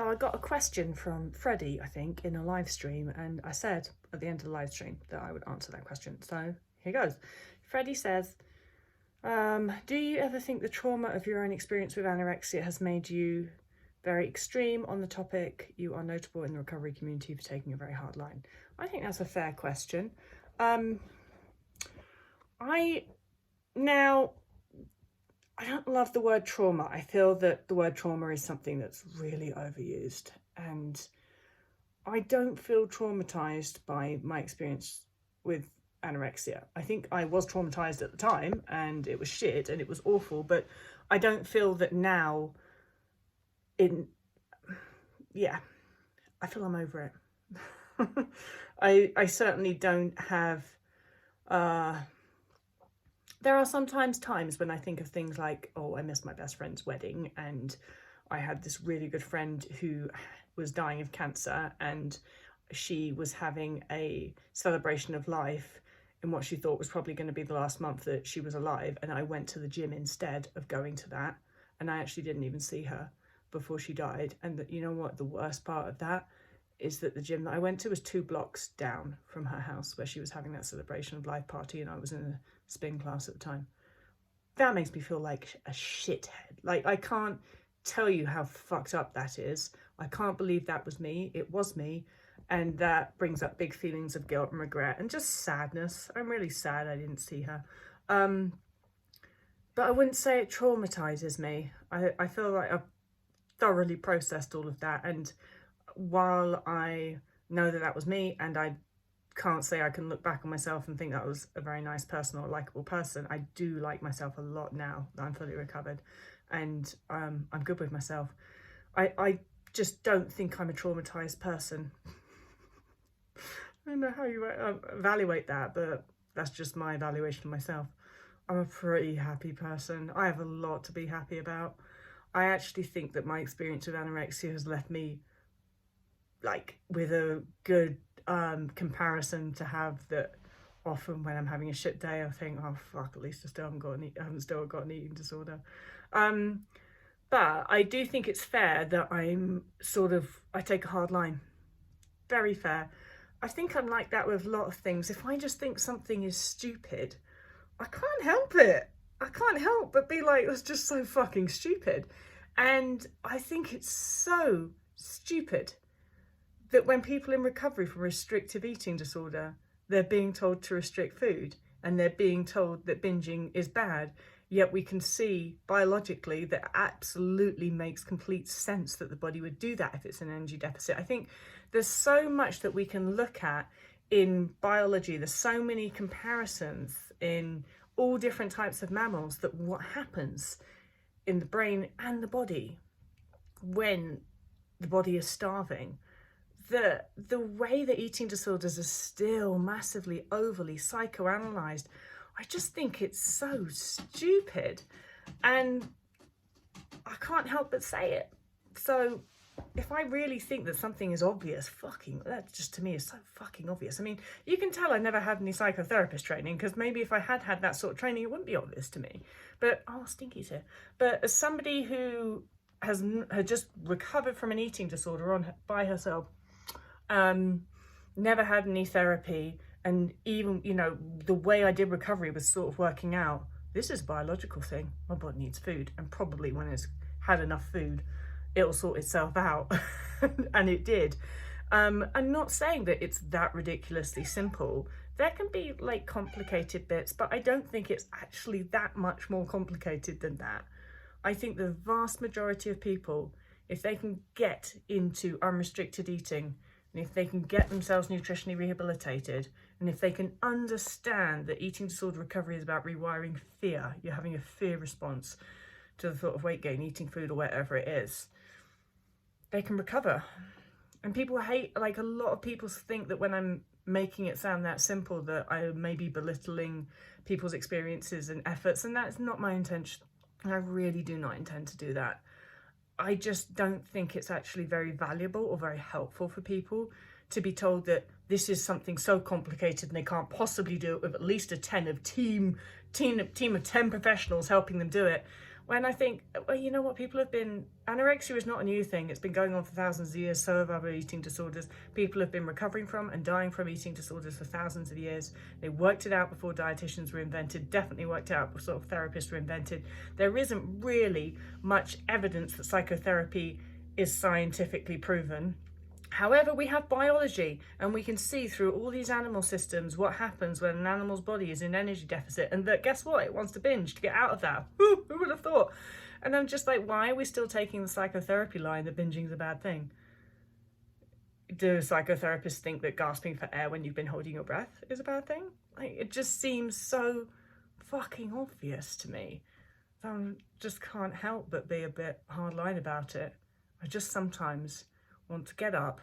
So I got a question from Freddie, I think, in a live stream, and I said at the end of the live stream that I would answer that question. So here goes. Freddie says, do you ever think the trauma of your own experience with anorexia has made you very extreme on the topic? You are notable in the recovery community for taking a very hard line. I think that's a fair question. I don't love the word trauma. I feel that the word trauma is something that's really overused, and I don't feel traumatized by my experience with anorexia. I think I was traumatized at the time and it was shit and it was awful, but I don't feel that now I feel I'm over it. I certainly don't have, there are sometimes times when I think of things like, oh, I missed my best friend's wedding, and I had this really good friend who was dying of cancer, and she was having a celebration of life in what she thought was probably going to be the last month that she was alive, and I went to the gym instead of going to that, and I actually didn't even see her before she died. And you know what, the worst part of that is that the gym that I went to was 2 blocks down from her house where she was having that celebration of life party, and I was in a spin class at the time. That makes me feel like a shithead. Like, I can't tell you how fucked up that is. I can't believe that was me. It was me. And that brings up big feelings of guilt and regret and just sadness. I'm really sad I didn't see her. But I wouldn't say it traumatizes me. I feel like I've thoroughly processed all of that. And while I know that that was me, and I can't say I can look back on myself and think that was a very nice person or a likable person, I do like myself a lot now that I'm fully recovered, and I'm good with myself. I just don't think I'm a traumatized person. I don't know how you evaluate that, but that's just my evaluation of myself. I'm a pretty happy person. I have a lot to be happy about. I actually think that my experience with anorexia has left me like with a good comparison to have. That often when I'm having a shit day, I think, oh fuck, at least I still haven't got an eating disorder. But I do think it's fair that I take a hard line. Very fair. I think I'm like that with a lot of things. If I just think something is stupid, I can't help it. I can't help but be like, it's just so fucking stupid. And I think it's so stupid that when people in recovery from restrictive eating disorder, they're being told to restrict food and they're being told that binging is bad, yet we can see biologically that it absolutely makes complete sense that the body would do that if it's an energy deficit. I think there's so much that we can look at in biology. There's so many comparisons in all different types of mammals that what happens in the brain and the body when the body is starving. The way that eating disorders are still massively overly psychoanalyzed, I just think it's so stupid, and I can't help but say it. So if I really think that something is obvious, that just to me is so fucking obvious. I mean, you can tell I never had any psychotherapist training, because maybe if I had had that sort of training, it wouldn't be obvious to me. But, oh, Stinky's here. But as somebody who had just recovered from an eating disorder by herself, never had any therapy, and even, you know, the way I did recovery was sort of working out, this is a biological thing. My body needs food, and probably when it's had enough food, it'll sort itself out. And it did. I'm not saying that it's that ridiculously simple. There can be like complicated bits, but I don't think it's actually that much more complicated than that. I think the vast majority of people, if they can get into unrestricted eating, and if they can get themselves nutritionally rehabilitated, and if they can understand that eating disorder recovery is about rewiring fear, you're having a fear response to the thought of weight gain, eating food or whatever it is, they can recover. And people hate, like a lot of people think that when I'm making it sound that simple, that I may be belittling people's experiences and efforts, and that's not my intention. I really do not intend to do that. I just don't think it's actually very valuable or very helpful for people to be told that this is something so complicated and they can't possibly do it with at least a team of 10 professionals helping them do it. When I think, well, you know what, anorexia is not a new thing. It's been going on for thousands of years. So have other eating disorders. People have been recovering from and dying from eating disorders for thousands of years. They worked it out before dietitians were invented, definitely worked out before therapists were invented. There isn't really much evidence that psychotherapy is scientifically proven. However, we have biology, and we can see through all these animal systems what happens when an animal's body is in energy deficit, and that, guess what, it wants to binge to get out of that. Who would have thought? And I'm just like, why are we still taking the psychotherapy line that binging is a bad thing? Do psychotherapists think that gasping for air when you've been holding your breath is a bad thing? Like, it just seems so fucking obvious to me. I just can't help but be a bit hardline about it. I just sometimes want to get up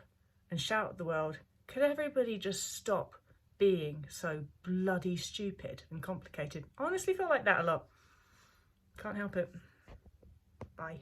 and shout at the world, could everybody just stop being so bloody stupid and complicated? I honestly feel like that a lot. Can't help it. Bye.